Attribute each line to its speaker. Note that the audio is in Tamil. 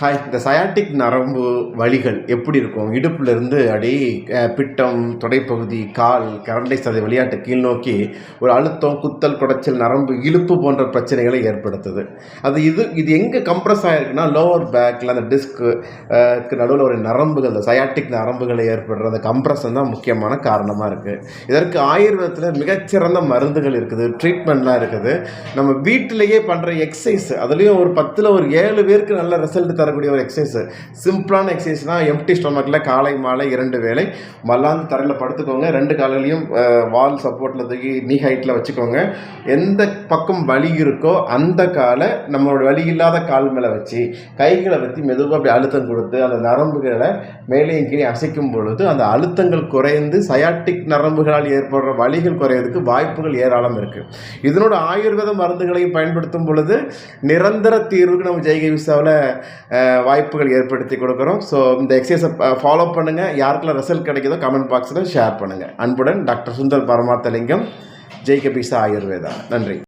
Speaker 1: ஹாய். இந்த சயாட்டிக் நரம்பு வலிகள் எப்படி இருக்கும்? இடுப்புலேருந்து அப்படியே பிட்டம், தொடைப்பகுதி, கால், கரண்டை சதை விளையாட்டு கீழ் நோக்கி ஒரு அழுத்தம், குத்தல், குடைச்சல், நரம்பு இழுப்பு போன்ற பிரச்சனைகளை ஏற்படுத்துது. இது எங்கே கம்ப்ரஸ் ஆகிருக்குன்னா லோவர் பேக்கில் அந்த டிஸ்க்கு நடுவில் ஒரு நரம்புகள், இந்த சயாட்டிக் நரம்புகளை ஏற்படுற அந்த கம்ப்ரஷன் தான் முக்கியமான காரணமாக இருக்குது. இதற்கு ஆயுர்வேதத்தில் மிகச்சிறந்த மருந்துகள் இருக்குது, ட்ரீட்மெண்ட்லாம் இருக்குது. நம்ம வீட்டிலேயே பண்ணுற எக்ஸசைஸ், அதுலேயும் ஒரு 10ல் ஒரு 7 பேருக்கு நல்ல ரிசல்ட் தரக்கூடிய ஒரு எக்ஸசைஸ், சிம்பிளான எக்ஸசைஸ்னால் எம்டி ஸ்டொமக்கில் காலை மாலை 2 வேளை மல்லாந்து தரையில் படுத்துக்கோங்க. 2 காலையிலையும் வால் சப்போர்ட்டில் தூக்கி நீ ஹைட்டில் வச்சுக்கோங்க. எந்த பக்கம் வலி இருக்கோ அந்த காலை நம்மளோட வலி இல்லாத கால் மேலே வச்சு கைகளை வச்சு மெதுவாக அப்படி அழுத்தம் கொடுத்து அந்த நரம்புகளை மேலேயும் கீழே அசைக்கும் பொழுது அந்த அழுத்தங்கள் குறைந்து சயாட்டிக் நரம்புகளால் ஏற்படுற வலிகள் குறையிறதுக்கு வாய்ப்புகள் ஏராளம் இருக்குது. இதனோட ஆயுர்வேத மருந்துகளையும் பயன்படுத்தும் பொழுது நிரந்தர தீர்வுக்கு நம்ம ஜெய்கே விசாவில் வாய்ப்புகள் ஏற்படுத்தி கொடுக்குறோம். ஸோ இந்த எக்ஸசைஸை ஃபாலோ பண்ணுங்கள். யாருக்கெல்லாம் ரிசல்ட் கிடைக்குதோ கமெண்ட் பாக்ஸில் ஷேர் பண்ணுங்கள். அன்புடன் டாக்டர் சுந்தர் பரமாத்தலிங்கம், ஜெய்கே விசா ஆயுர்வேதா. நன்றி.